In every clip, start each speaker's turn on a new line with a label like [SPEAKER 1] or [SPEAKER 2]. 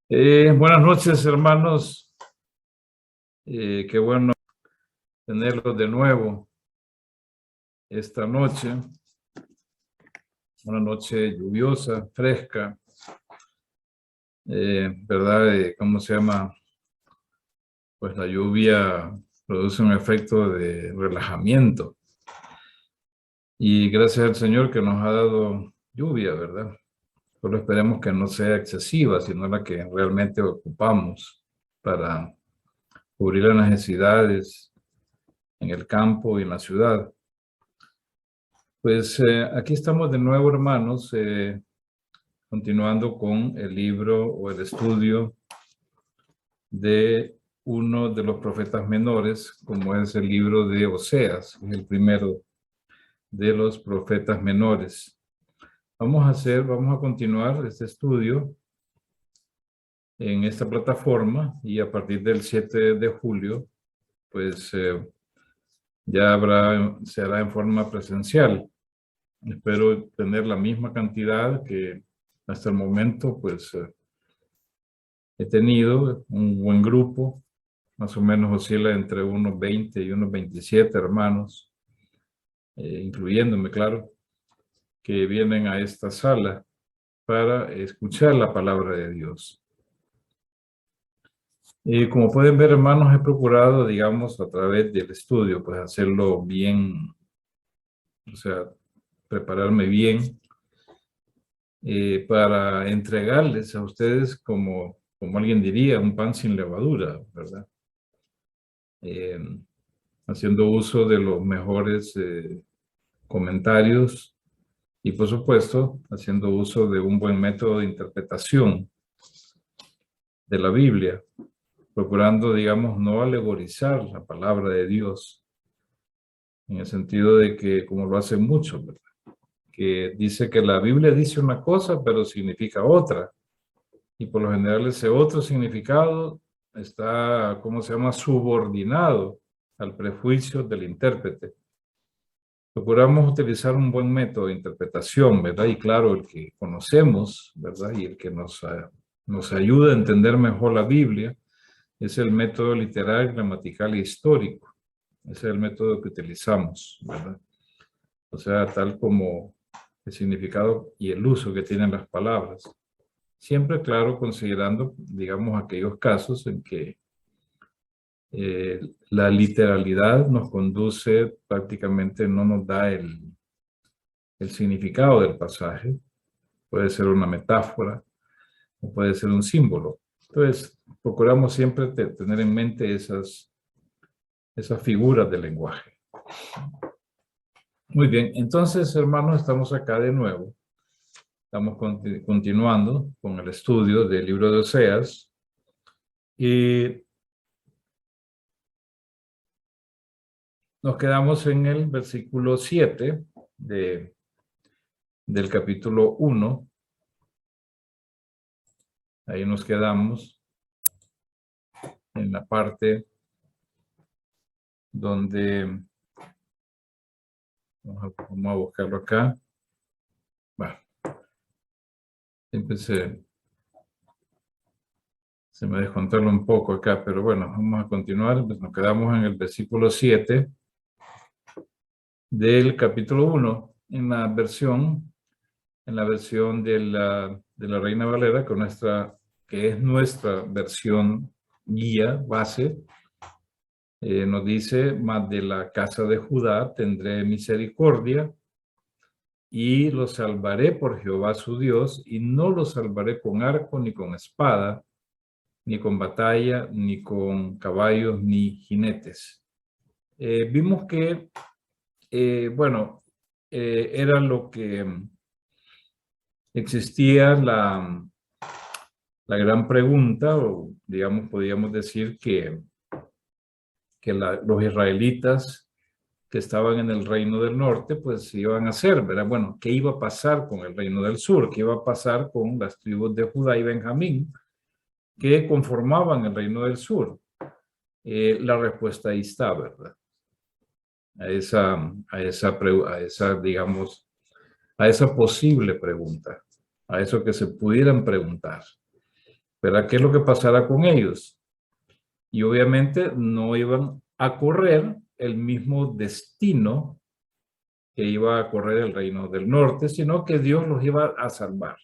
[SPEAKER 1] Buenas noches, hermanos. Qué bueno tenerlos de nuevo esta noche. Una noche lluviosa, fresca. ¿Verdad? ¿Cómo se llama? Pues la lluvia produce un efecto de relajamiento. Y gracias al Señor que nos ha dado lluvia, ¿verdad? Solo esperemos que no sea excesiva, sino la que realmente ocupamos para cubrir las necesidades en el campo y en la ciudad. Pues aquí estamos de nuevo, hermanos, continuando con el libro o el estudio de uno de los profetas menores, como es el libro de Oseas, es el primero de los profetas menores. Vamos a continuar este estudio en esta plataforma y a partir del 7 de julio, pues ya se hará en forma presencial. Espero tener la misma cantidad que hasta el momento, pues he tenido un buen grupo, más o menos oscila entre unos 20 y unos 27 hermanos, incluyéndome, claro, que vienen a esta sala para escuchar la palabra de Dios. Como pueden ver, hermanos, he procurado, digamos, a través del estudio, pues hacerlo bien, o sea, prepararme bien para entregarles a ustedes como alguien diría, un pan sin levadura, ¿verdad? Haciendo uso de los mejores comentarios y, por supuesto, haciendo uso de un buen método de interpretación de la Biblia, procurando, digamos, no alegorizar la palabra de Dios, en el sentido de que, como lo hacen muchos, ¿verdad? Que dice que la Biblia dice una cosa, pero significa otra. Y por lo general ese otro significado está, ¿cómo se llama?, subordinado al prejuicio del intérprete. Procuramos utilizar un buen método de interpretación, ¿verdad? Y claro, el que conocemos, ¿verdad? Y el que nos ayuda a entender mejor la Biblia es el método literal, gramatical e histórico. Ese es el método que utilizamos, ¿verdad? O sea, tal como el significado y el uso que tienen las palabras. Siempre, claro, considerando, digamos, aquellos casos en que la literalidad nos conduce, prácticamente no nos da el significado del pasaje. Puede ser una metáfora o puede ser un símbolo. Entonces, procuramos siempre tener en mente esas figuras del lenguaje. Muy bien, entonces, hermanos, estamos acá de nuevo. Estamos continuando con el estudio del libro de Oseas. Y nos quedamos en el versículo 7 del capítulo 1. Ahí nos quedamos en la parte donde, vamos a buscarlo acá. Bueno, siempre se me descontrola un poco acá, pero bueno, vamos a continuar. Pues nos quedamos en el versículo 7 del capítulo 1, en la versión de la Reina Valera, que es nuestra versión guía, base. Nos dice: mas de la casa de Judá tendré misericordia, y los salvaré por Jehová su Dios, y no los salvaré con arco, ni con espada, ni con batalla, ni con caballos, ni jinetes. Vimos que, era lo que existía la gran pregunta, o digamos, podríamos decir que los israelitas que estaban en el reino del norte, pues iban a hacer, ¿verdad? Bueno, ¿qué iba a pasar con el reino del sur? ¿Qué iba a pasar con las tribus de Judá y Benjamín que conformaban el reino del sur? La respuesta ahí está, ¿verdad? A esa, digamos, a esa posible pregunta. a eso que se pudieran preguntar. ¿Verdad? ¿Qué es lo que pasará con ellos? Y obviamente no iban a correr el mismo destino que iba a correr el reino del norte, sino que Dios los iba a salvar.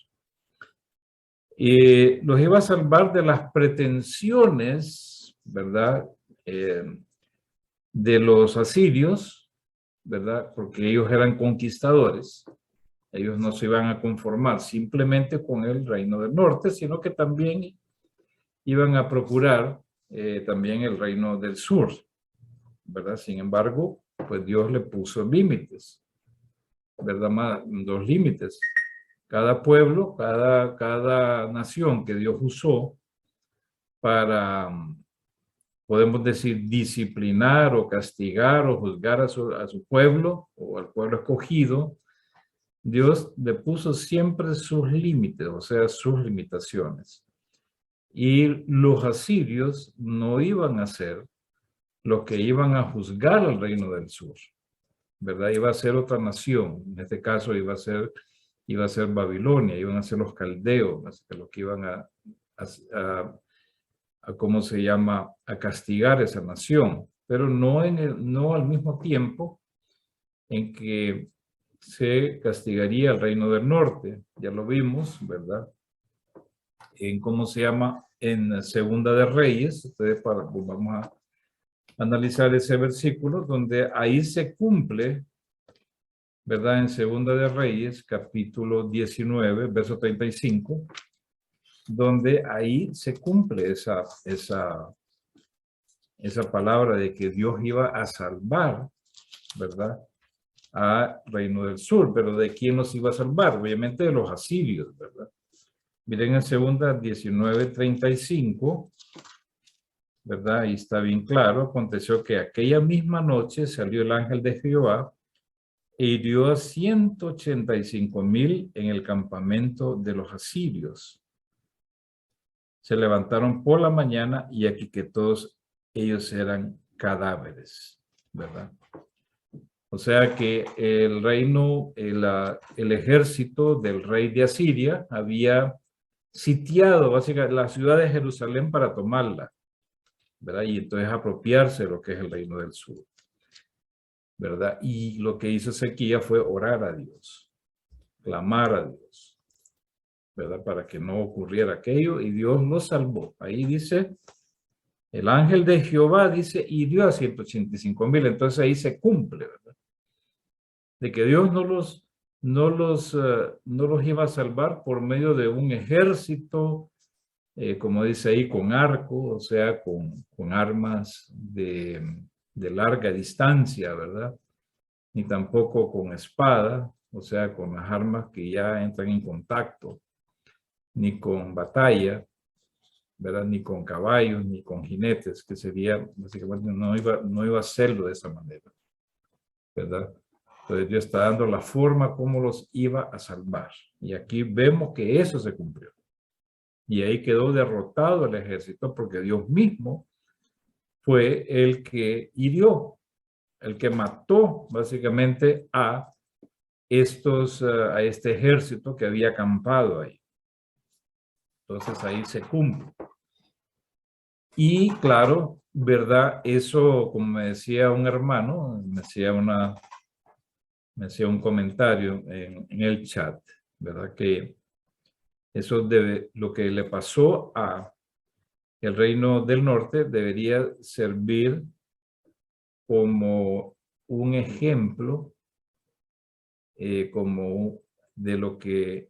[SPEAKER 1] Y los iba a salvar de las pretensiones, ¿verdad? De los asirios, ¿verdad? Porque ellos eran conquistadores. Ellos no se iban a conformar simplemente con el reino del norte, sino que también iban a procurar también el reino del sur, ¿verdad? Sin embargo, pues Dios le puso límites, ¿verdad? Dos límites. Cada pueblo, cada nación que Dios usó para, podemos decir, disciplinar o castigar o juzgar a su pueblo o al pueblo escogido, Dios le puso siempre sus límites, o sea, sus limitaciones. Y los asirios no iban a ser los que iban a juzgar al reino del sur, ¿verdad? Iba a ser otra nación, en este caso iba a ser Babilonia, iban a ser los caldeos, los que iban a ¿cómo se llama?, a castigar esa nación, pero no al mismo tiempo en que se castigaría al reino del norte. Ya lo vimos, ¿verdad? En ¿cómo se llama? En Segunda de Reyes, ustedes vamos a analizar ese versículo donde ahí se cumple, ¿verdad? En Segunda de Reyes, capítulo 19, verso 35, donde ahí se cumple esa palabra de que Dios iba a salvar, ¿verdad? A Reino del Sur, pero ¿de quién nos iba a salvar? Obviamente de los asirios, ¿verdad? Miren en Segunda 19:35, ¿verdad? Ahí está bien claro. Aconteció que aquella misma noche salió el ángel de Jehová e hirió a 185,000 en el campamento de los asirios. Se levantaron por la mañana y aquí que todos ellos eran cadáveres, ¿verdad? O sea que el reino, el ejército del rey de Asiria había sitiado básicamente la ciudad de Jerusalén para tomarla, ¿verdad? Y entonces apropiarse de lo que es el reino del sur, ¿verdad? Y lo que hizo Ezequías fue orar a Dios, clamar a Dios, ¿verdad? Para que no ocurriera aquello y Dios lo salvó. Ahí dice, el ángel de Jehová dice, hirió a 185,000, entonces ahí se cumple, ¿verdad? De que Dios no los iba a salvar por medio de un ejército, como dice ahí, con arco, o sea, con armas de larga distancia, ¿verdad? Ni tampoco con espada, o sea, con las armas que ya entran en contacto, ni con batalla, ¿verdad? Ni con caballos, ni con jinetes, que sería, básicamente, no iba a hacerlo de esa manera, ¿verdad? Entonces Dios está dando la forma como los iba a salvar. Y aquí vemos que eso se cumplió. Y ahí quedó derrotado el ejército porque Dios mismo fue el que hirió, el que mató básicamente a este ejército que había acampado ahí. Entonces ahí se cumple. Y claro, ¿verdad? Eso, como me decía un hermano, me hacía un comentario en el chat, ¿verdad? Que eso lo que le pasó a el reino del norte debería servir como un ejemplo, como de lo que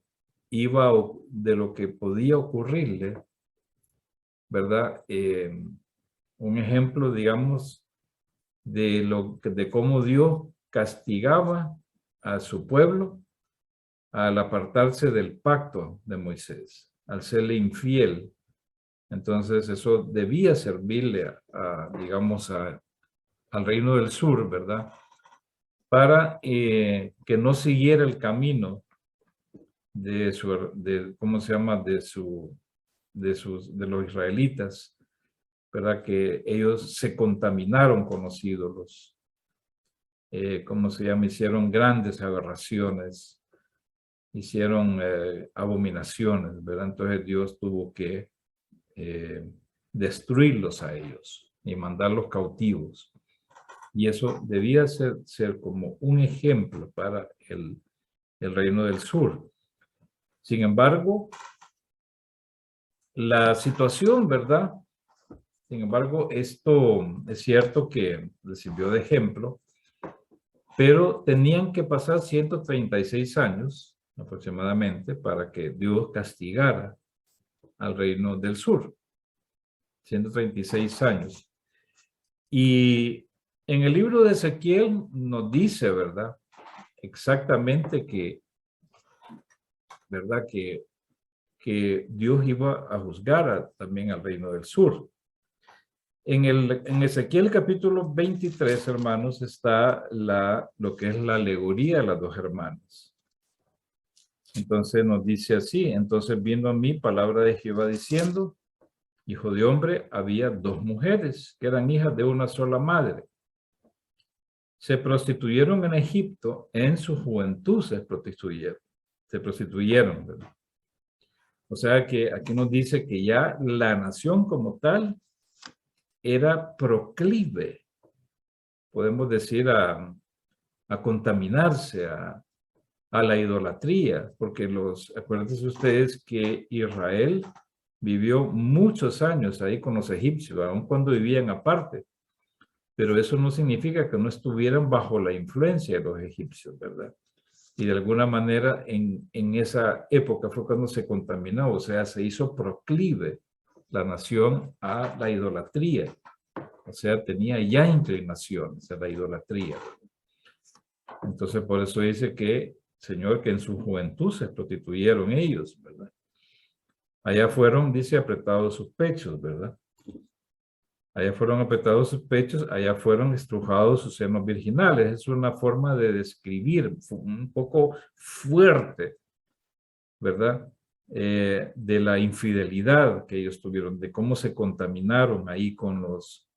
[SPEAKER 1] de lo que podía ocurrirle, ¿verdad? Un ejemplo, digamos, de cómo Dios castigaba a su pueblo al apartarse del pacto de Moisés, al serle infiel. Entonces eso debía servirle digamos, al reino del sur, ¿verdad? Para que no siguiera el camino ¿cómo se llama? De los israelitas, ¿verdad? Que ellos se contaminaron con los ídolos. ¿Cómo se llama? Hicieron grandes aberraciones, hicieron abominaciones, ¿verdad? Entonces Dios tuvo que destruirlos a ellos y mandarlos cautivos. Y eso debía ser como un ejemplo para el reino del sur. Sin embargo, la situación, ¿verdad? Sin embargo, esto es cierto que les sirvió de ejemplo, pero tenían que pasar 136 años aproximadamente para que Dios castigara al reino del sur. 136 años. Y en el libro de Ezequiel nos dice, ¿verdad? Exactamente que, ¿verdad? Que Dios iba a juzgar también al reino del sur. En Ezequiel capítulo 23, hermanos, está lo que es la alegoría de las dos hermanas. Entonces nos dice así: entonces vino a mí palabra de Jehová diciendo: hijo de hombre, había dos mujeres que eran hijas de una sola madre. Se prostituyeron en Egipto, en su juventud se prostituyeron, ¿verdad? O sea que aquí nos dice que ya la nación como tal era proclive, podemos decir, a contaminarse, a la idolatría, porque acuérdense ustedes que Israel vivió muchos años ahí con los egipcios, aun cuando vivían aparte, pero eso no significa que no estuvieran bajo la influencia de los egipcios, ¿verdad? Y de alguna manera en esa época fue cuando se contaminó, o sea, se hizo proclive la nación a la idolatría, o sea, tenía ya inclinaciones a la idolatría. Entonces, por eso dice que, Señor, que en su juventud se prostituyeron ellos, ¿verdad? Allá fueron, dice, apretados sus pechos, ¿verdad? Allá fueron apretados sus pechos, allá fueron estrujados sus senos virginales. Es una forma de describir un poco fuerte, ¿verdad? De la infidelidad que ellos tuvieron, de cómo se contaminaron ahí con los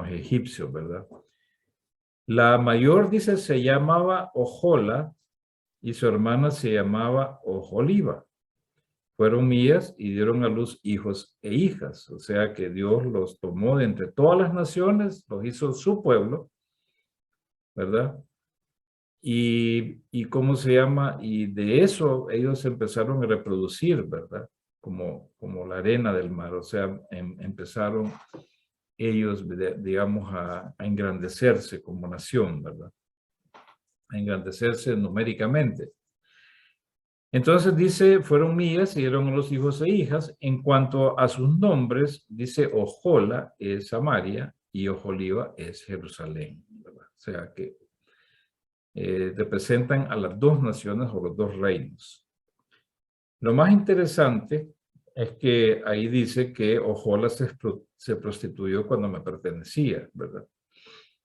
[SPEAKER 1] egipcios, ¿verdad? La mayor, dice, se llamaba Ojola y su hermana se llamaba Oholiba. Fueron mías y dieron a luz hijos e hijas. O sea que Dios los tomó de entre todas las naciones, los hizo su pueblo, ¿verdad? Y ¿cómo se llama? Y de eso ellos empezaron a reproducir, ¿verdad? Como la arena del mar. O sea, empezaron ellos, digamos, a engrandecerse como nación, ¿verdad? A engrandecerse numéricamente. Entonces dice, fueron mías y dieron a los hijos e hijas. En cuanto a sus nombres, dice, Ojola es Samaria y Oholiba es Jerusalén, ¿verdad? O sea que representan a las dos naciones o los dos reinos. Lo más interesante es que ahí dice que Ojola se prostituyó cuando me pertenecía, ¿verdad?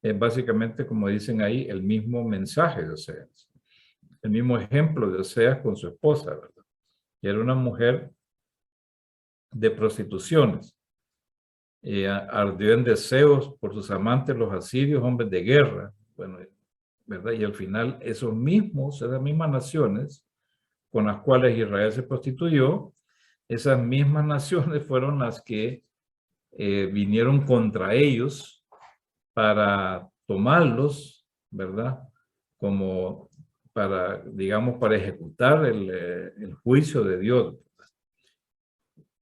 [SPEAKER 1] Es básicamente, como dicen ahí, el mismo mensaje de Oseas. El mismo ejemplo de Oseas con su esposa, ¿verdad? Y era una mujer de prostituciones. Ardió en deseos por sus amantes, los asirios, hombres de guerra. Bueno, ¿verdad? Y al final esas mismas naciones con las cuales Israel se prostituyó, esas mismas naciones fueron las que vinieron contra ellos para tomarlos, ¿verdad? Como para, digamos, para ejecutar el juicio de Dios.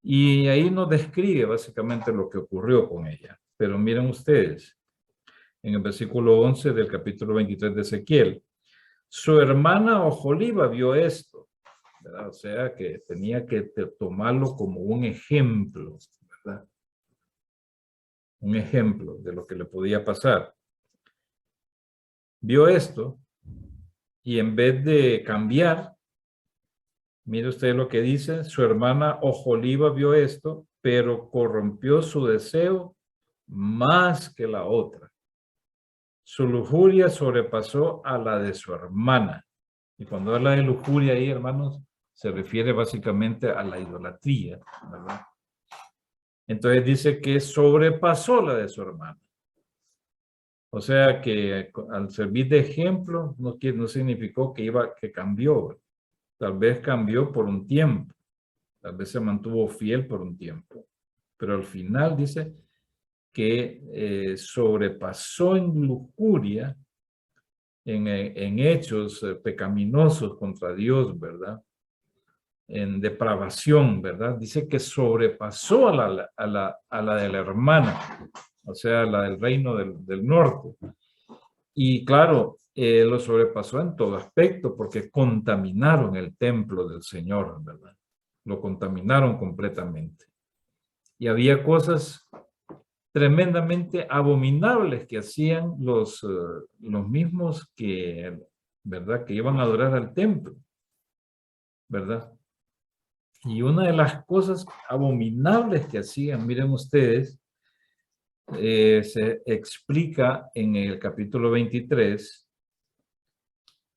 [SPEAKER 1] Y ahí nos describe básicamente lo que ocurrió con ella. Pero miren ustedes, en el versículo 11 del capítulo 23 de Ezequiel, su hermana Oholiba vio esto, ¿verdad? O sea que tenía que tomarlo como un ejemplo, ¿verdad? Un ejemplo de lo que le podía pasar. Vio esto y en vez de cambiar, mire usted lo que dice, su hermana Oholiba vio esto, pero corrompió su deseo más que la otra. Su lujuria sobrepasó a la de su hermana. Y cuando habla de lujuria ahí, hermanos, se refiere básicamente a la idolatría, ¿verdad? Entonces dice que sobrepasó la de su hermana. O sea que al servir de ejemplo no significó que cambió. Tal vez cambió por un tiempo, tal vez se mantuvo fiel por un tiempo, pero al final dice que sobrepasó en lujuria, en hechos pecaminosos contra Dios, ¿verdad? En depravación, ¿verdad? Dice que sobrepasó a la de la hermana, o sea, la del reino del norte. Y claro, lo sobrepasó en todo aspecto porque contaminaron el templo del Señor, ¿verdad? Lo contaminaron completamente. Y había cosas tremendamente abominables que hacían los mismos que, ¿verdad? Que iban a adorar al templo, ¿verdad? Y una de las cosas abominables que hacían, miren ustedes, se explica en el capítulo 23,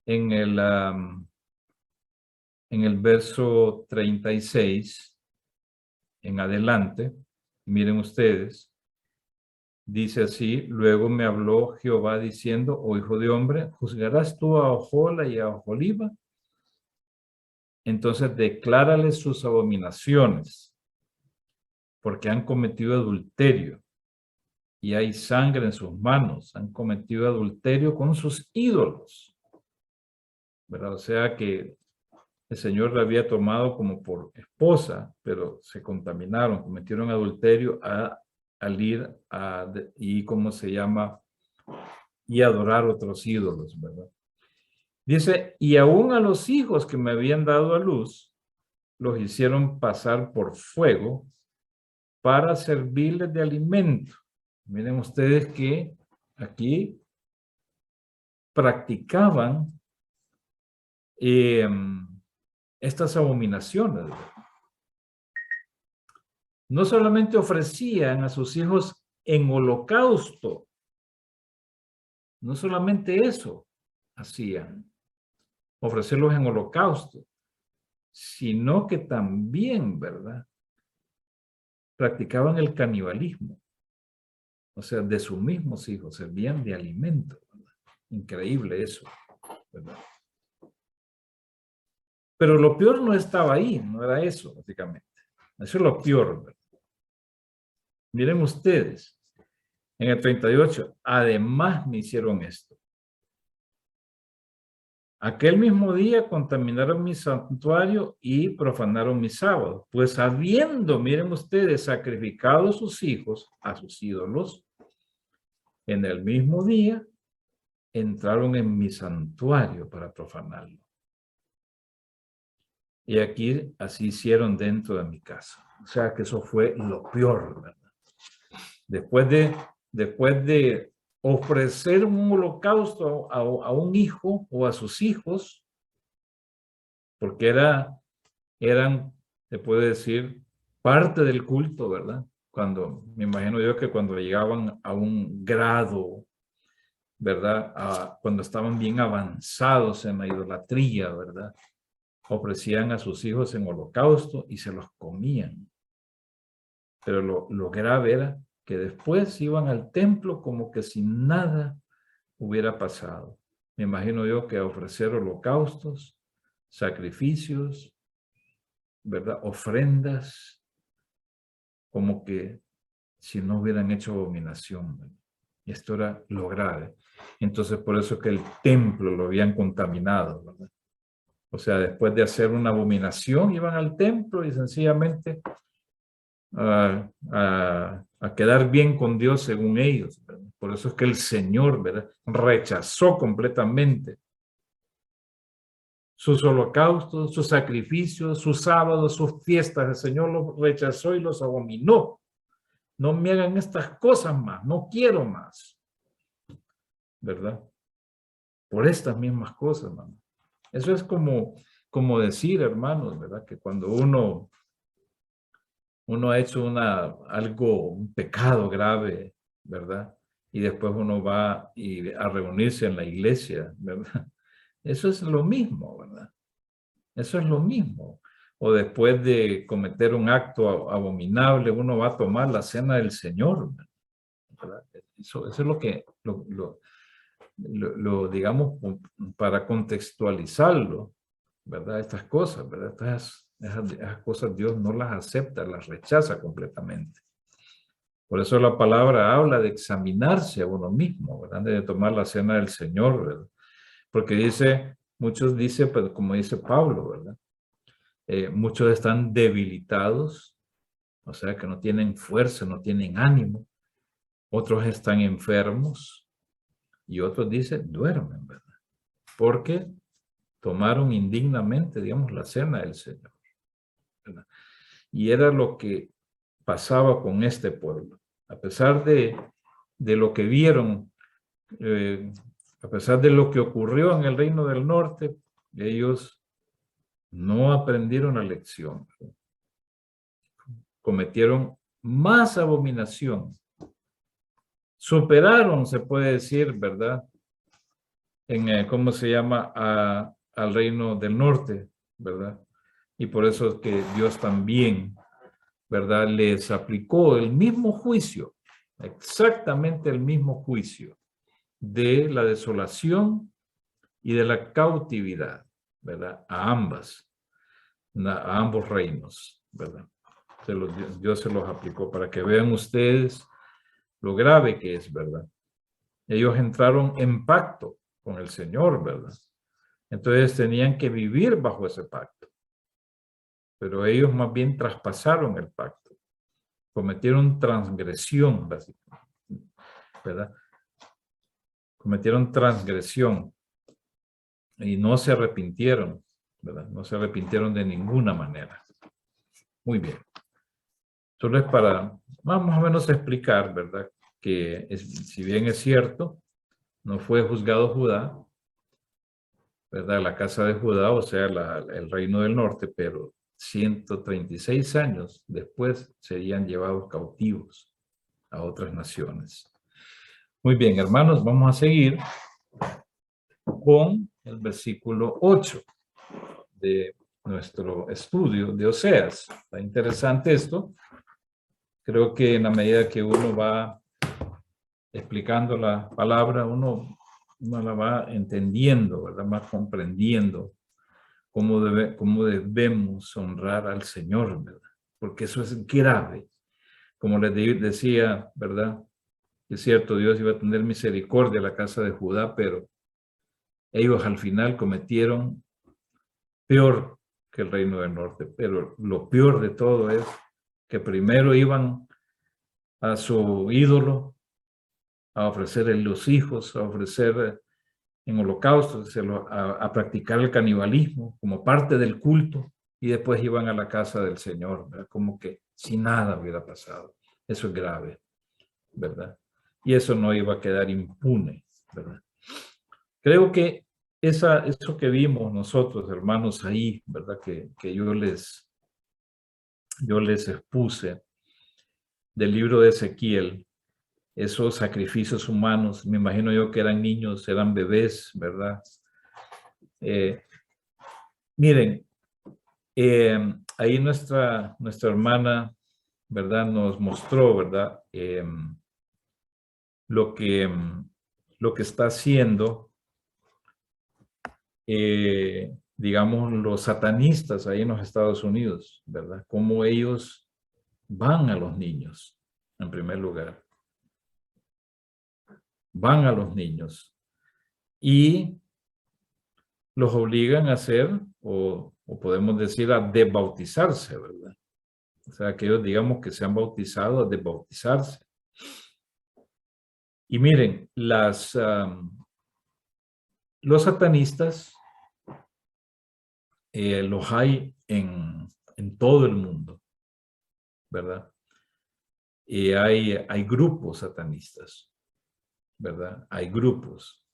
[SPEAKER 1] en el verso 36 en adelante. Miren ustedes, dice así: luego me habló Jehová diciendo, oh hijo de hombre, ¿juzgarás tú a Ohola y a Oholiba? Entonces declárales sus abominaciones, porque han cometido adulterio y hay sangre en sus manos, han cometido adulterio con sus ídolos, ¿verdad? O sea que el Señor la había tomado como por esposa, pero se contaminaron, cometieron adulterio al ir y ¿cómo se llama? Y adorar otros ídolos, ¿verdad? Dice, y aún a los hijos que me habían dado a luz, los hicieron pasar por fuego para servirles de alimento. Miren ustedes que aquí practicaban estas abominaciones. No solamente ofrecían a sus hijos en holocausto, no solamente eso hacían, ofrecerlos en holocausto, sino que también, ¿verdad? Practicaban el canibalismo. O sea, de sus mismos hijos servían de alimento, ¿verdad? Increíble eso, ¿verdad? Pero lo peor no estaba ahí, no era eso, básicamente. Eso es lo peor, ¿verdad? Miren ustedes, en el 38, además me hicieron esto. Aquel mismo día contaminaron mi santuario y profanaron mi sábado, pues habiendo, miren ustedes, sacrificado sus hijos a sus ídolos, en el mismo día entraron en mi santuario para profanarlo. Y aquí así hicieron dentro de mi casa. O sea que eso fue lo peor, ¿verdad? Después de ofrecer un holocausto a un hijo o a sus hijos, porque eran, se puede decir, parte del culto, ¿verdad? Cuando, me imagino yo que cuando llegaban a un grado, ¿verdad? Cuando estaban bien avanzados en la idolatría, ¿verdad? Ofrecían a sus hijos en holocausto y se los comían. Pero lo grave era que después iban al templo como que si nada hubiera pasado. Me imagino yo que a ofrecer holocaustos, sacrificios, ¿verdad? Ofrendas, como que si no hubieran hecho abominación, ¿verdad? Y esto era lo grave. Entonces, por eso que el templo lo habían contaminado, ¿verdad? O sea, después de hacer una abominación, iban al templo y sencillamente a quedar bien con Dios según ellos, ¿verdad? Por eso es que el Señor, ¿verdad? Rechazó completamente sus holocaustos, sus sacrificios, sus sábados, sus fiestas. El Señor los rechazó y los abominó. No me hagan estas cosas más, no quiero más, ¿verdad? Por estas mismas cosas, hermano. Eso es como decir, hermanos, ¿verdad? Que cuando uno ha hecho un pecado grave, ¿verdad? Y después uno va a reunirse en la iglesia, ¿verdad? Eso es lo mismo, ¿verdad? Eso es lo mismo. O después de cometer un acto abominable, uno va a tomar la cena del Señor, ¿verdad? Eso es lo que, digamos, para contextualizarlo, ¿verdad? Estas cosas, ¿verdad? Esas cosas Dios no las acepta, las rechaza completamente. Por eso la palabra habla de examinarse a uno mismo, ¿verdad? De tomar la cena del Señor, ¿verdad? Porque muchos dicen, pues, como dice Pablo, ¿verdad? Muchos están debilitados, o sea que no tienen fuerza, no tienen ánimo. Otros están enfermos y otros dicen, duermen, ¿verdad? Porque tomaron indignamente, digamos, la cena del Señor, ¿verdad? Y era lo que pasaba con este pueblo. A pesar de lo que vieron, a pesar de lo que ocurrió en el Reino del Norte, ellos no aprendieron la lección. Cometieron más abominación. Superaron, se puede decir, ¿verdad? ¿Cómo se llama? Al Reino del Norte, ¿verdad? Y por eso es que Dios también, ¿verdad? Les aplicó el mismo juicio, exactamente el mismo juicio de la desolación y de la cautividad, ¿verdad? A ambos reinos, ¿verdad? Dios se los aplicó para que vean ustedes lo grave que es, ¿verdad? Ellos entraron en pacto con el Señor, ¿verdad? Entonces tenían que vivir bajo ese pacto. Pero ellos más bien traspasaron el pacto. Cometieron transgresión, básicamente, ¿verdad? Cometieron transgresión y no se arrepintieron, ¿verdad? No se arrepintieron de ninguna manera. Muy bien. Solo es para más o menos explicar, ¿verdad? Que si bien es cierto, no fue juzgado Judá, ¿verdad? La casa de Judá, o sea, el reino del norte, pero 136 años después serían llevados cautivos a otras naciones. Muy bien, hermanos, vamos a seguir con el versículo 8 de nuestro estudio de Oseas. Está interesante esto. Creo que en la medida que uno va explicando la palabra, uno la va entendiendo, ¿verdad? Va comprendiendo cómo debemos honrar al Señor, ¿verdad? Porque eso es grave. Como les decía, ¿verdad? Es cierto, Dios iba a tener misericordia a la casa de Judá, pero ellos al final cometieron peor que el reino del norte. Pero lo peor de todo es que primero iban a su ídolo a ofrecerle los hijos, a ofrecer en holocaustos, a practicar el canibalismo como parte del culto, y después iban a la casa del Señor, ¿verdad? Como que si nada hubiera pasado. Eso es grave, ¿verdad? Y eso no iba a quedar impune, ¿verdad? Creo que eso que vimos nosotros, hermanos, ahí, ¿verdad? Que yo les expuse del libro de Ezequiel, esos sacrificios humanos, me imagino yo que eran niños, eran bebés, ¿verdad? Miren, ahí nuestra hermana, ¿verdad? Nos mostró, ¿verdad? Lo que está haciendo, digamos, los satanistas ahí en los Estados Unidos, ¿verdad? Cómo ellos van a los niños, en primer lugar. Van a los niños y los obligan a hacer, o podemos decir, a desbautizarse, ¿verdad? O sea, que ellos digamos que se han bautizado a desbautizarse. Y miren, los satanistas los hay en todo el mundo, ¿verdad? Y hay grupos satanistas, ¿verdad? Hay grupos.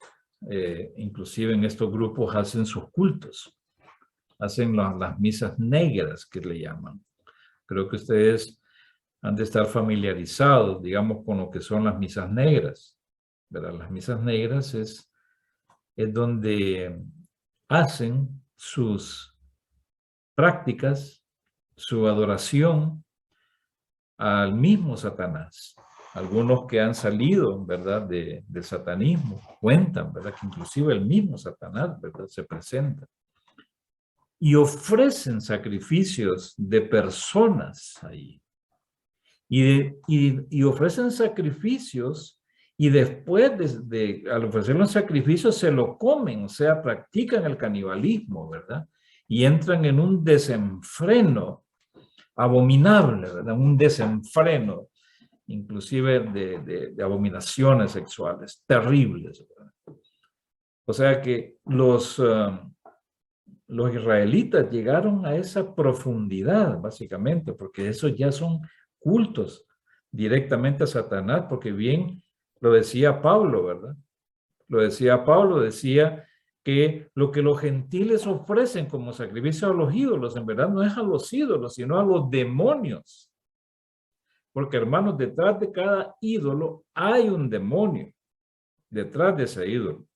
[SPEAKER 1] Inclusive en estos grupos hacen sus cultos, hacen las misas negras que le llaman. Creo que ustedes han de estar familiarizados, digamos, con lo que son las misas negras, ¿verdad? Las misas negras es donde hacen sus prácticas, su adoración al mismo Satanás. Algunos que han salido, ¿verdad?, del satanismo cuentan, ¿verdad?, que inclusive el mismo Satanás, ¿verdad?, se presenta. y ofrecen sacrificios de personas ahí. Y ofrecen sacrificios y después al ofrecer los sacrificios se lo comen, o sea, practican el canibalismo, ¿verdad? Y entran en un desenfreno abominable, ¿verdad? Un desenfreno, inclusive de abominaciones sexuales terribles, ¿verdad? O sea que los israelitas llegaron a esa profundidad, básicamente, porque esos ya son cultos directamente a Satanás, porque bien lo decía Pablo, ¿verdad? Lo decía Pablo, decía que lo que los gentiles ofrecen como sacrificio a los ídolos, en verdad no es a los ídolos, sino a los demonios. Porque, hermanos, detrás de cada ídolo hay un demonio, detrás de ese ídolo.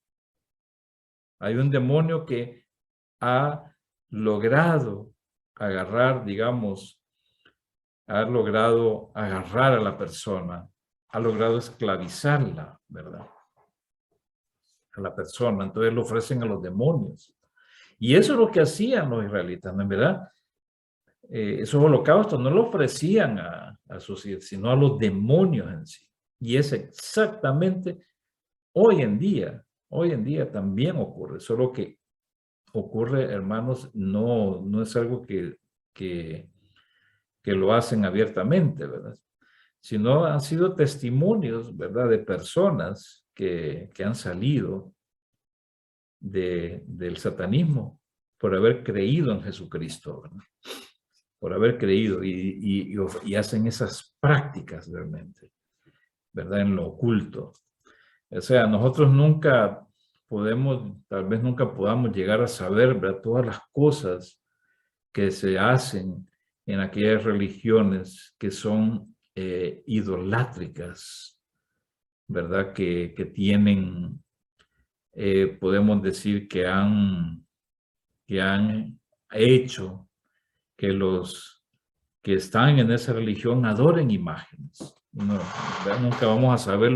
[SPEAKER 1] Hay un demonio que ha logrado agarrar, digamos, ha logrado agarrar a la persona, ha logrado esclavizarla, ¿verdad? A la persona, entonces lo ofrecen a los demonios. Y eso es lo que hacían los israelitas, ¿no? ¿Verdad? Esos holocaustos no lo ofrecían a sus hijos, sino a los demonios en sí. Y es exactamente hoy en día también ocurre, solo que ocurre, hermanos, no es algo que lo hacen abiertamente, ¿verdad? Sino han sido testimonios, ¿verdad? De personas que han salido del satanismo por haber creído en Jesucristo, ¿verdad? Por haber creído y hacen esas prácticas realmente, ¿verdad? En lo oculto. O sea, nosotros nunca tal vez nunca podamos llegar a saber, ¿verdad? Todas las cosas que se hacen en aquellas religiones que son idolátricas, ¿verdad? Que tienen, podemos decir que han hecho que los que están en esa religión adoren imágenes. No, nunca vamos a saber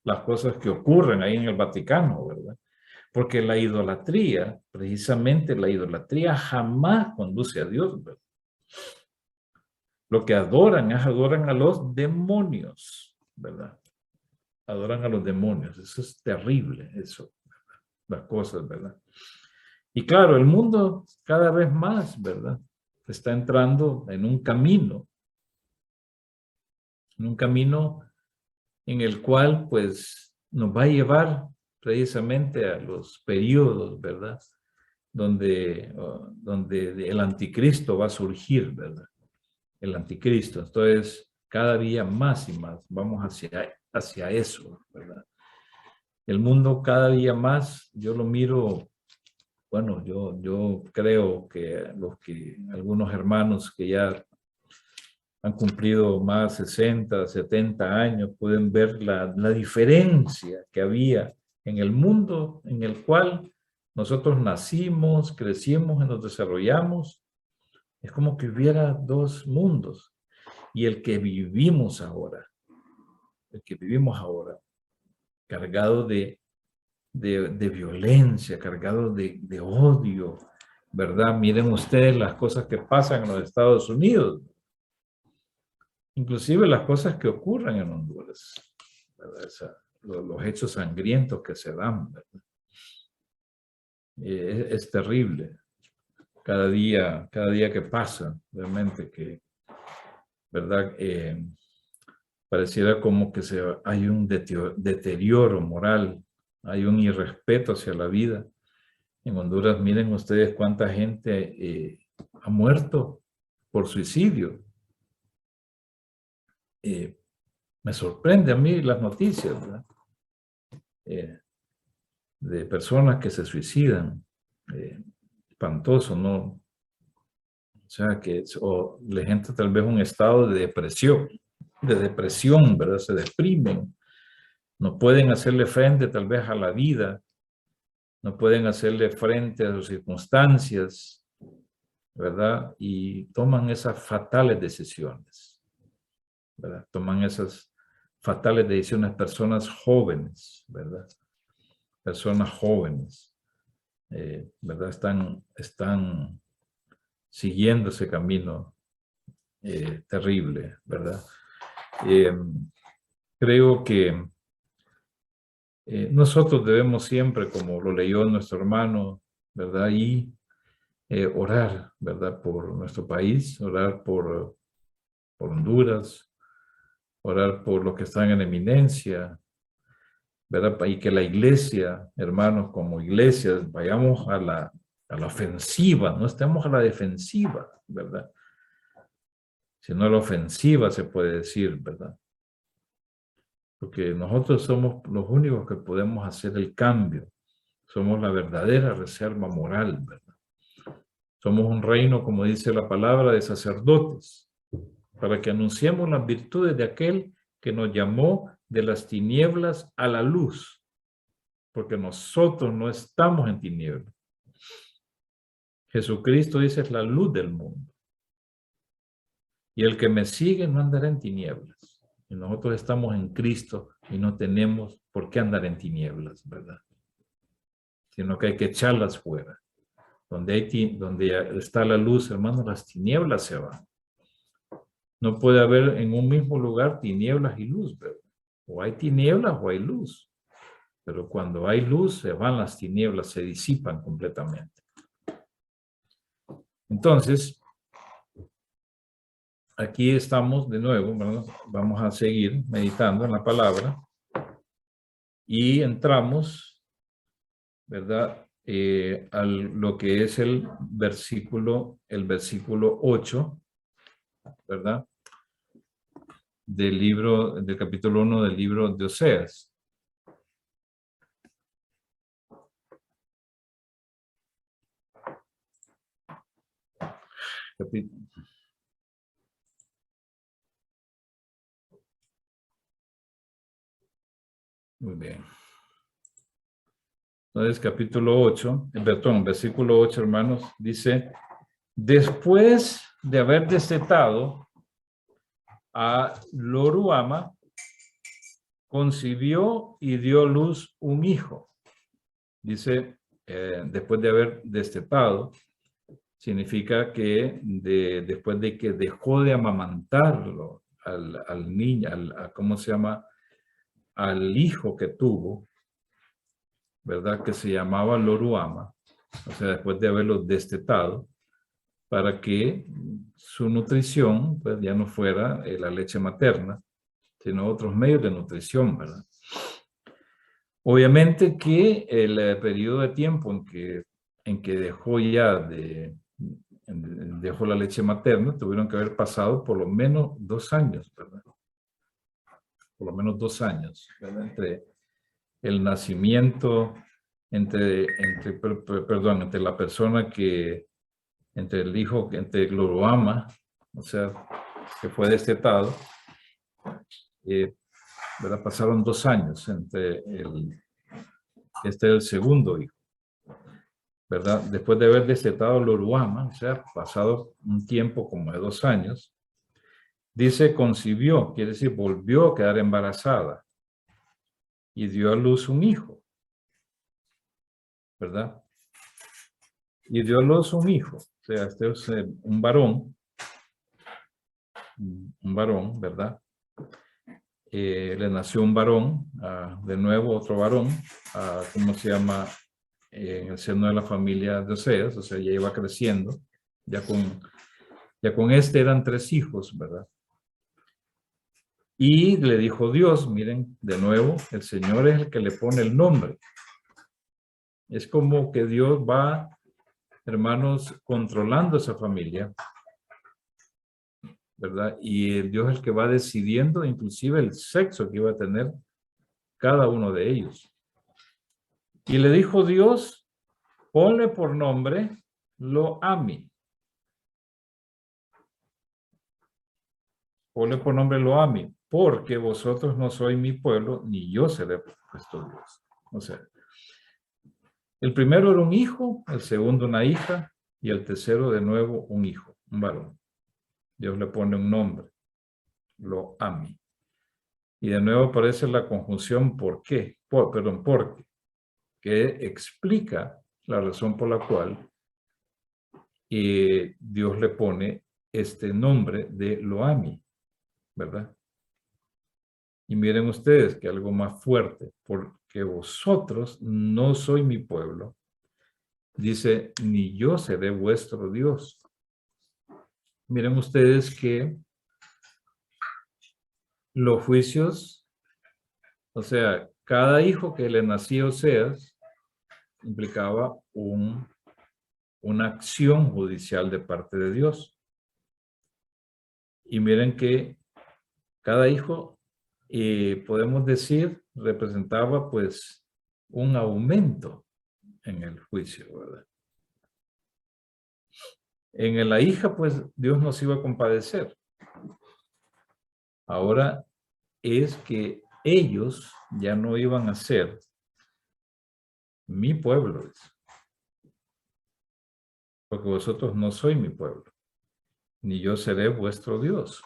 [SPEAKER 1] las cosas que ocurren ahí en el Vaticano, ¿verdad? Porque la idolatría, precisamente la idolatría jamás conduce a Dios, ¿verdad? Lo que adoran a los demonios, ¿verdad? Adoran a los demonios. Eso es terrible, eso, ¿verdad? Las cosas, ¿verdad? Y claro, el mundo cada vez más, ¿verdad? Está entrando en un camino en el cual, pues, nos va a llevar precisamente a los periodos, ¿verdad? Donde el anticristo va a surgir, ¿verdad? El anticristo. Entonces, cada día más y más vamos hacia eso, ¿verdad? El mundo cada día más, yo lo miro, bueno, yo creo que algunos hermanos que ya han cumplido más 60, 70 años, pueden ver la diferencia que había en el mundo en el cual nosotros nacimos, crecimos y nos desarrollamos. Es como que hubiera dos mundos. Y el que vivimos ahora, cargado de violencia, cargado de odio, ¿verdad? Miren ustedes las cosas que pasan en los Estados Unidos, inclusive las cosas que ocurren en Honduras, ¿verdad? Los hechos sangrientos que se dan, ¿verdad? Es terrible. Cada día que pasa, realmente que, ¿verdad? Pareciera como que hay un deterioro moral, hay un irrespeto hacia la vida. En Honduras, miren ustedes cuánta gente ha muerto por suicidio. Me sorprende a mí las noticias, ¿verdad? De personas que se suicidan. Espantoso, ¿no? O sea, o la gente tal vez un estado de depresión, ¿verdad? Se deprimen, no pueden hacerle frente tal vez a la vida, no pueden hacerle frente a sus circunstancias, ¿verdad? Y toman esas fatales decisiones, ¿verdad? Toman esas fatales decisiones personas jóvenes, ¿verdad? Personas jóvenes, ¿verdad? Están siguiendo ese camino terrible, ¿verdad? Creo que nosotros debemos siempre, como lo leyó nuestro hermano, ¿verdad? Y orar, ¿verdad? Por nuestro país, orar por Honduras, orar por los que están en eminencia, ¿verdad? Y que la iglesia, hermanos, como iglesias, vayamos a la ofensiva, no estemos a la defensiva, ¿verdad? Sino a la ofensiva se puede decir, ¿verdad? Porque nosotros somos los únicos que podemos hacer el cambio. Somos la verdadera reserva moral, ¿verdad? Somos un reino, como dice la palabra, de sacerdotes, para que anunciemos las virtudes de aquel que nos llamó de las tinieblas a la luz, porque nosotros no estamos en tinieblas. Jesucristo dice es la luz del mundo. Y el que me sigue no andará en tinieblas. Y nosotros estamos en Cristo y no tenemos por qué andar en tinieblas, ¿verdad? Sino que hay que echarlas fuera. Donde está la luz, hermanos, las tinieblas se van. No puede haber en un mismo lugar tinieblas y luz, ¿verdad? O hay tinieblas o hay luz. Pero cuando hay luz, se van las tinieblas, se disipan completamente. Entonces, aquí estamos de nuevo, ¿verdad? Vamos a seguir meditando en la palabra y entramos, ¿verdad? A lo que es el versículo 8, ¿verdad? Del capítulo 1 del libro de Oseas. Muy bien. Entonces, capítulo 8, versículo 8, hermanos, dice, después de haber destetado a Loruama, concibió y dio luz un hijo. Dice, después de haber destetado, significa que después de que dejó de amamantarlo al niño, ¿cómo se llama? Al hijo que tuvo, ¿verdad? Que se llamaba Loruama, o sea, después de haberlo destetado, para que su nutrición, pues ya no fuera la leche materna, sino otros medios de nutrición, ¿verdad? Obviamente que el periodo de tiempo en que dejó ya dejó la leche materna, tuvieron que haber pasado por lo menos 2 años, ¿verdad? Por lo menos 2 años, ¿verdad? Entre el nacimiento, entre la persona entre el hijo, entre Loruama, o sea, que fue destetado, ¿verdad? Pasaron 2 años entre el segundo hijo, ¿verdad? Después de haber destetado Loruama, o sea, pasado un tiempo como de 2 años, dice concibió, quiere decir volvió a quedar embarazada y dio a luz un hijo, ¿verdad? Y dio a luz un hijo, o sea, este es un varón, ¿verdad? Le nació un varón, de nuevo otro varón, ¿cómo se llama? En el seno de la familia de Oseas, o sea, ya iba creciendo, ya con este eran 3 hijos, ¿verdad? Y le dijo Dios, miren, de nuevo, el Señor es el que le pone el nombre. Es como que Dios va, hermanos, controlando esa familia, ¿verdad? Y Dios es el que va decidiendo inclusive el sexo que iba a tener cada uno de ellos. Y le dijo Dios, ponle por nombre Lo-Ami. Ponle por nombre Lo-Ami, porque vosotros no sois mi pueblo, ni yo seré vuestro Dios. O sea, el primero era un hijo, el segundo una hija, y el tercero de nuevo un hijo, un varón. Dios le pone un nombre, Lo-Ami. Y de nuevo aparece la conjunción ¿por qué? Porque, que explica la razón por la cual Dios le pone este nombre de Lo-Ammi, ¿verdad? Y miren ustedes que algo más fuerte, porque vosotros no sois mi pueblo. Dice, ni yo seré vuestro Dios. Miren ustedes que los juicios, o sea, cada hijo que le nacía a Oseas implicaba una acción judicial de parte de Dios. Y miren que cada hijo, podemos decir, representaba pues un aumento en el juicio, ¿verdad? En la hija, pues Dios nos iba a compadecer. Ahora es que ellos ya no iban a ser mi pueblo, porque vosotros no sois mi pueblo, ni yo seré vuestro Dios.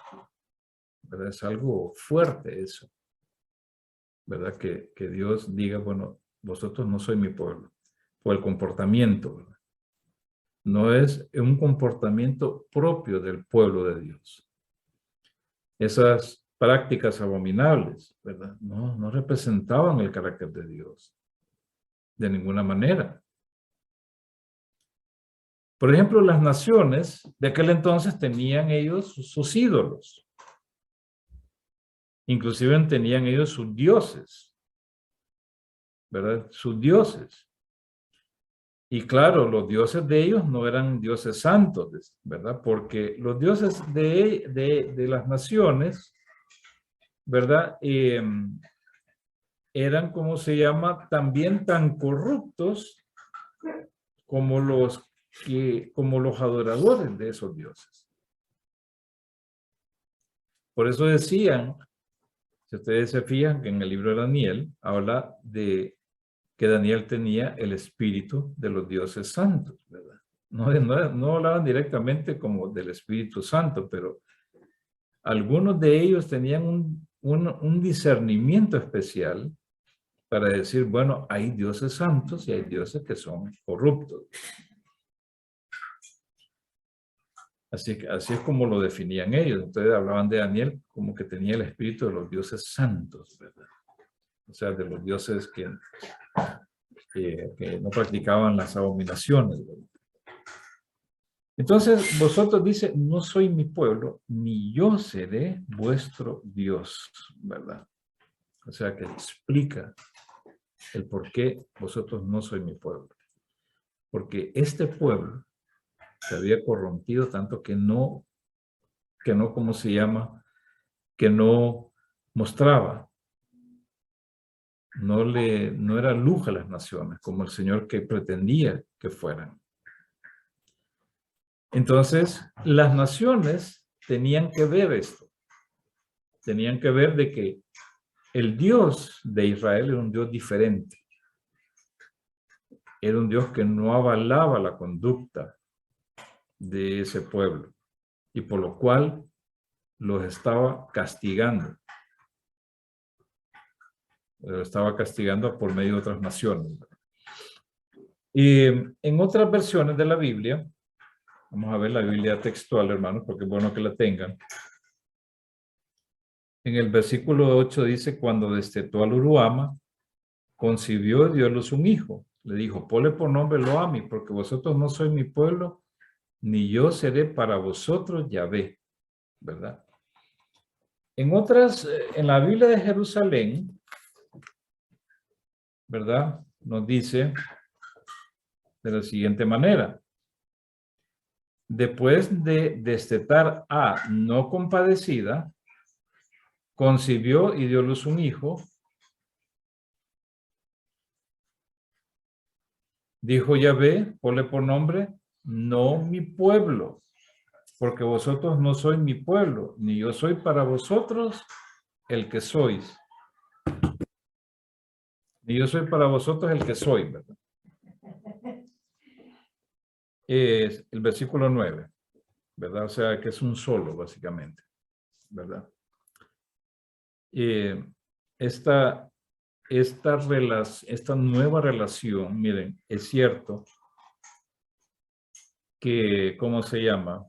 [SPEAKER 1] ¿Verdad? Es algo fuerte eso, ¿verdad? Que Dios diga, bueno, vosotros no sois mi pueblo, por el comportamiento, ¿verdad? No es un comportamiento propio del pueblo de Dios. Esas prácticas abominables, ¿verdad? No representaban el carácter de Dios, de ninguna manera. Por ejemplo, las naciones de aquel entonces tenían ellos sus ídolos. Inclusive tenían ellos sus dioses, ¿verdad? Sus dioses. Y claro, los dioses de ellos no eran dioses santos, ¿verdad? Porque los dioses de las naciones, ¿verdad? Eran, ¿cómo se llama? También tan corruptos como los adoradores de esos dioses. Por eso decían, si ustedes se fijan, que en el libro de Daniel habla de que Daniel tenía el espíritu de los dioses santos, ¿verdad? No hablaban directamente como del Espíritu Santo, pero algunos de ellos tenían un discernimiento especial para decir, bueno, hay dioses santos y hay dioses que son corruptos. Así es como lo definían ellos. Entonces hablaban de Daniel como que tenía el espíritu de los dioses santos, ¿verdad? O sea, de los dioses que no practicaban las abominaciones, ¿verdad? Entonces vosotros dice, no soy mi pueblo, ni yo seré vuestro Dios, ¿verdad? O sea que explica el por qué vosotros no sois mi pueblo. Porque este pueblo se había corrompido tanto que no, ¿cómo se llama? Que no mostraba, no era luz a las naciones, como el Señor que pretendía que fueran. Entonces, las naciones tenían que ver esto. Tenían que ver de que el Dios de Israel era un Dios diferente. Era un Dios que no avalaba la conducta de ese pueblo y por lo cual los estaba castigando. Los estaba castigando por medio de otras naciones. Y en otras versiones de la Biblia, vamos a ver la Biblia textual, hermanos, porque es bueno que la tengan. En el versículo 8 dice, cuando destetó a Lo-Ruhama, concibió y dio a luz un hijo. Le dijo, ponle por nombre Lo-Ammi, porque vosotros no sois mi pueblo, ni yo seré para vosotros Yahvé, ¿verdad? En la Biblia de Jerusalén, ¿verdad? Nos dice de la siguiente manera. Después de destetar a no compadecida, concibió y dio a luz un hijo. Dijo Yahvé, ponle por nombre, no mi pueblo, porque vosotros no sois mi pueblo, ni yo soy para vosotros el que sois. Ni yo soy para vosotros el que soy, ¿verdad? Es el versículo 9, ¿verdad? O sea, que es un solo, básicamente, ¿verdad? Esta nueva relación, miren, es cierto que, ¿cómo se llama?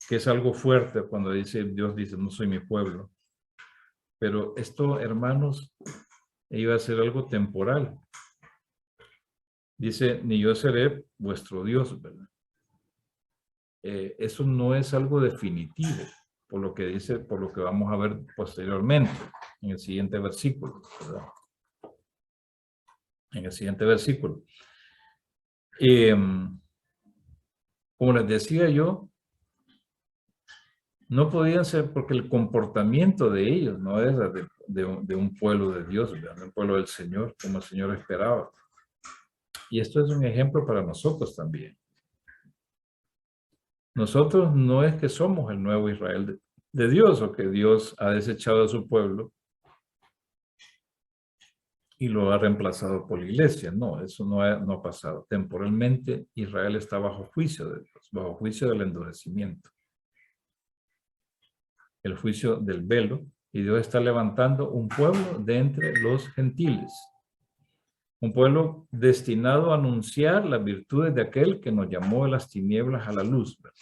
[SPEAKER 1] Que es algo fuerte cuando Dios dice, no soy mi pueblo. Pero esto, hermanos, iba a ser algo temporal. Dice, ni yo seré vuestro Dios, ¿verdad? Eso no es algo definitivo, por lo que dice, por lo que vamos a ver posteriormente, en el siguiente versículo, ¿verdad? En el siguiente versículo. Como les decía yo, no podían ser, porque el comportamiento de ellos no era de un pueblo de Dios, ¿verdad? De un pueblo del Señor, como el Señor esperaba. Y esto es un ejemplo para nosotros también. Nosotros no es que somos el nuevo Israel de Dios, o que Dios ha desechado a su pueblo y lo ha reemplazado por la iglesia. No, eso no ha pasado. Temporalmente Israel está bajo juicio de Dios, bajo juicio del endurecimiento, el juicio del velo, y Dios está levantando un pueblo de entre los gentiles, un pueblo destinado a anunciar las virtudes de aquel que nos llamó de las tinieblas a la luz, ¿verdad?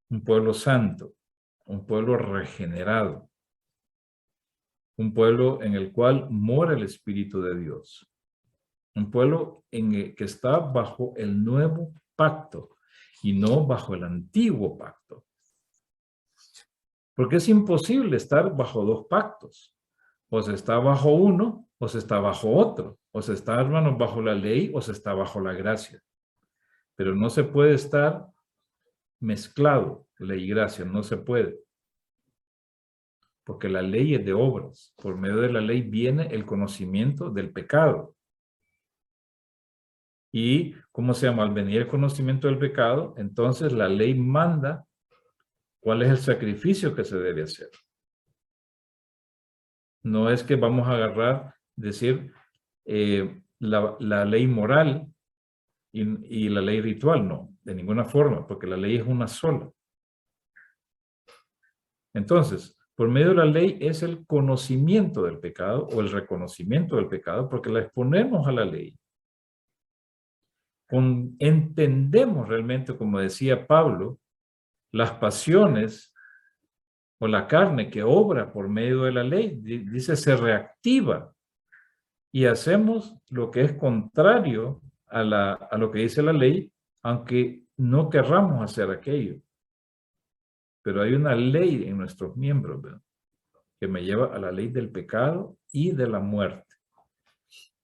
[SPEAKER 1] Un pueblo santo, un pueblo regenerado, un pueblo en el cual mora el Espíritu de Dios, un pueblo que está bajo el nuevo pacto y no bajo el antiguo pacto. Porque es imposible estar bajo dos pactos. O se está bajo uno, o se está bajo otro. O se está, hermanos, bajo la ley, o se está bajo la gracia. Pero no se puede estar mezclado, ley y gracia, no se puede. Porque la ley es de obras. Por medio de la ley viene el conocimiento del pecado. Y, ¿cómo se llama? Al venir el conocimiento del pecado, entonces la ley manda cuál es el sacrificio que se debe hacer. No es que vamos a agarrar, decir, la ley moral y la ley ritual, no, de ninguna forma, porque la ley es una sola. Entonces, por medio de la ley es el conocimiento del pecado o el reconocimiento del pecado, porque la exponemos a la ley. Entendemos realmente, como decía Pablo, las pasiones o la carne que obra por medio de la ley, dice, se reactiva y hacemos lo que es contrario a lo que dice la ley, aunque no querramos hacer aquello. Pero hay una ley en nuestros miembros, ¿verdad?, que me lleva a la ley del pecado y de la muerte.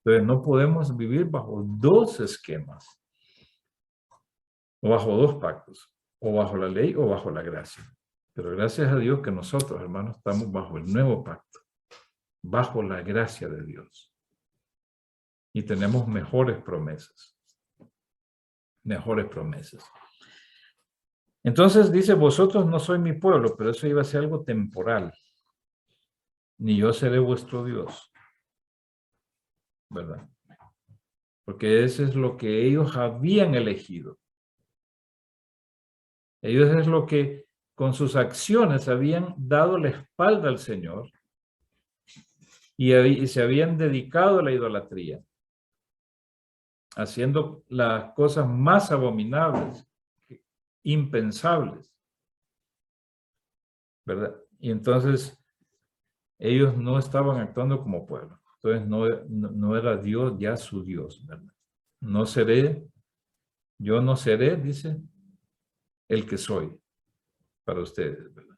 [SPEAKER 1] Entonces no podemos vivir bajo dos esquemas, o bajo dos pactos, o bajo la ley o bajo la gracia. Pero gracias a Dios que nosotros, hermanos, estamos bajo el nuevo pacto, bajo la gracia de Dios. Y tenemos mejores promesas. Mejores promesas. Entonces dice, vosotros no sois mi pueblo, pero eso iba a ser algo temporal. Ni yo seré vuestro Dios. ¿Verdad? Porque eso es lo que ellos habían elegido. Ellos es lo que con sus acciones habían dado la espalda al Señor y se habían dedicado a la idolatría, haciendo las cosas más abominables, impensables, ¿verdad? Y entonces ellos no estaban actuando como pueblo. Entonces no era Dios ya su Dios, ¿verdad? Yo no seré, dice, el que soy para ustedes, ¿verdad?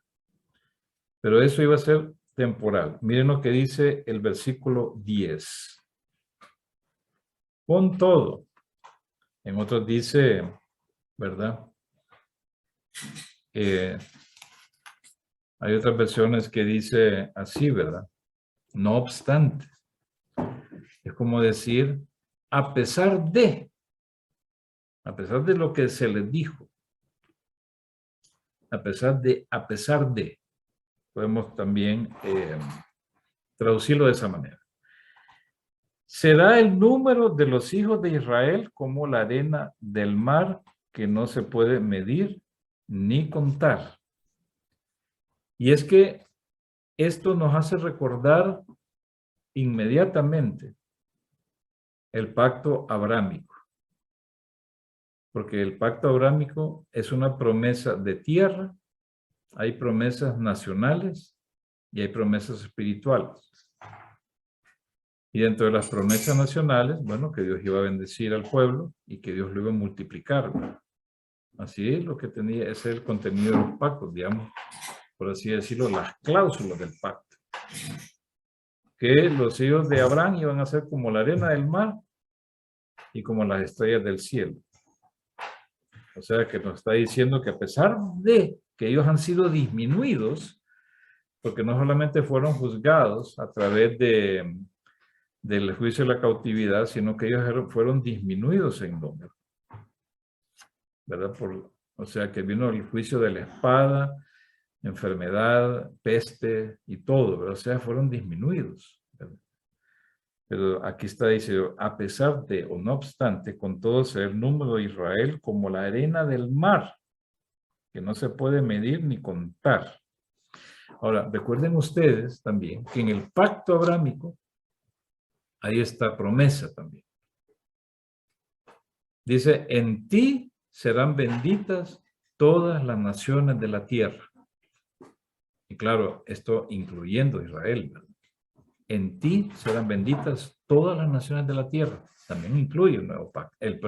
[SPEAKER 1] Pero eso iba a ser temporal. Miren lo que dice el versículo 10. Con todo. En otros dice, ¿verdad? Hay otras versiones que dice así, ¿verdad? No obstante. Es como decir, a pesar de lo que se les dijo, a pesar de, podemos también traducirlo de esa manera. Será el número de los hijos de Israel como la arena del mar, que no se puede medir ni contar. Y es que esto nos hace recordar inmediatamente el pacto abrámico. Porque el pacto abrámico es una promesa de tierra, hay promesas nacionales y hay promesas espirituales. Y dentro de las promesas nacionales, bueno, que Dios iba a bendecir al pueblo y que Dios lo iba a multiplicar, ¿verdad? Así es lo que tenía, ese es el contenido de los pactos, digamos, por así decirlo, las cláusulas del pacto. Que los hijos de Abraham iban a ser como la arena del mar y como las estrellas del cielo. O sea que nos está diciendo que a pesar de que ellos han sido disminuidos, porque no solamente fueron juzgados a través del juicio de la cautividad, sino que ellos fueron disminuidos en número. ¿Verdad? O sea que vino el juicio de la espada, enfermedad, peste y todo, ¿verdad? O sea, fueron disminuidos, ¿verdad? Pero aquí está diciendo, a pesar de, o no obstante, con todo será el número de Israel como la arena del mar, que no se puede medir ni contar. Ahora, recuerden ustedes también que en el pacto abrámico hay esta promesa también. Dice, en ti serán benditas todas las naciones de la tierra. Y claro, esto incluyendo Israel, ¿verdad? En ti serán benditas todas las naciones de la tierra. También incluye el nuevo pacto, el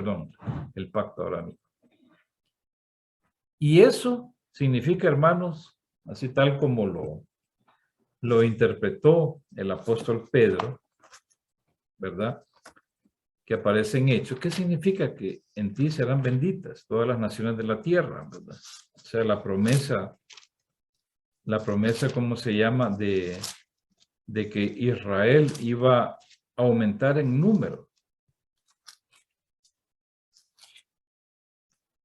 [SPEAKER 1] pacto abrámico. Y eso significa, hermanos, así tal como lo interpretó el apóstol Pedro, ¿verdad? Que aparece en Hechos. ¿Qué significa? Que en ti serán benditas todas las naciones de la tierra, ¿verdad? O sea, la promesa, ¿cómo se llama? De que Israel iba a aumentar en número.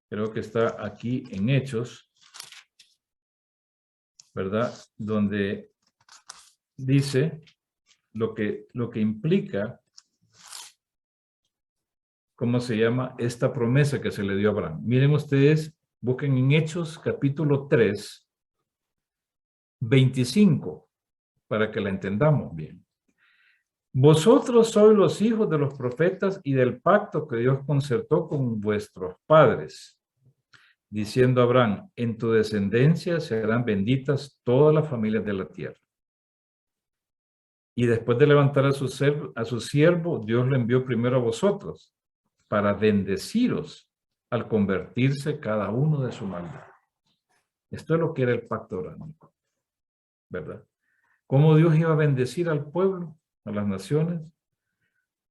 [SPEAKER 1] Creo que está aquí en Hechos, ¿verdad? Donde dice lo que implica, ¿cómo se llama? Esta promesa que se le dio a Abraham. Miren ustedes, busquen en Hechos capítulo 3, 25, para que la entendamos bien. Vosotros sois los hijos de los profetas y del pacto que Dios concertó con vuestros padres, diciendo a Abraham, en tu descendencia serán benditas todas las familias de la tierra. Y después de levantar a su siervo, Dios lo envió primero a vosotros, para bendeciros al convertirse cada uno de su maldad. Esto es lo que era el pacto abrámico, ¿verdad? ¿Cómo Dios iba a bendecir al pueblo, a las naciones?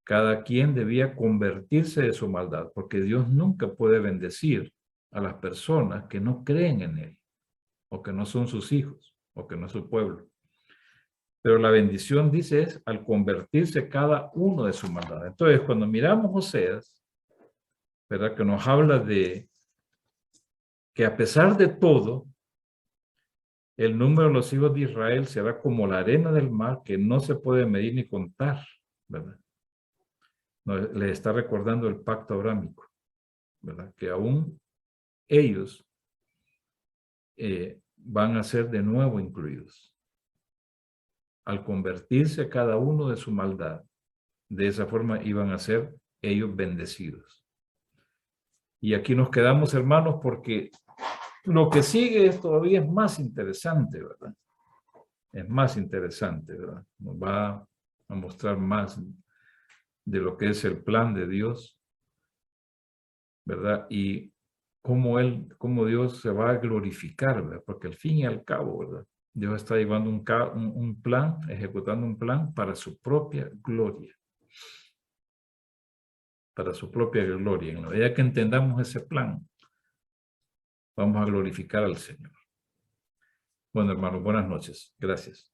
[SPEAKER 1] Cada quien debía convertirse de su maldad, porque Dios nunca puede bendecir a las personas que no creen en Él, o que no son sus hijos, o que no es su pueblo. Pero la bendición, dice, es al convertirse cada uno de su maldad. Entonces, cuando miramos Oseas, ¿verdad? Que nos habla de que a pesar de todo, el número de los hijos de Israel será como la arena del mar, que no se puede medir ni contar, ¿verdad? Les está recordando el pacto abrámico, ¿verdad? Que aún ellos van a ser de nuevo incluidos. Al convertirse cada uno de su maldad, de esa forma iban a ser ellos bendecidos. Y aquí nos quedamos, hermanos, porque lo que sigue todavía es más interesante, ¿verdad? Es más interesante, ¿verdad? Nos va a mostrar más de lo que es el plan de Dios, ¿verdad? Y cómo Dios se va a glorificar, ¿verdad? Porque al fin y al cabo, ¿verdad? Dios está llevando un plan, ejecutando un plan para su propia gloria. Para su propia gloria. En la medida que entendamos ese plan, vamos a glorificar al Señor. Bueno, hermanos, buenas noches. Gracias.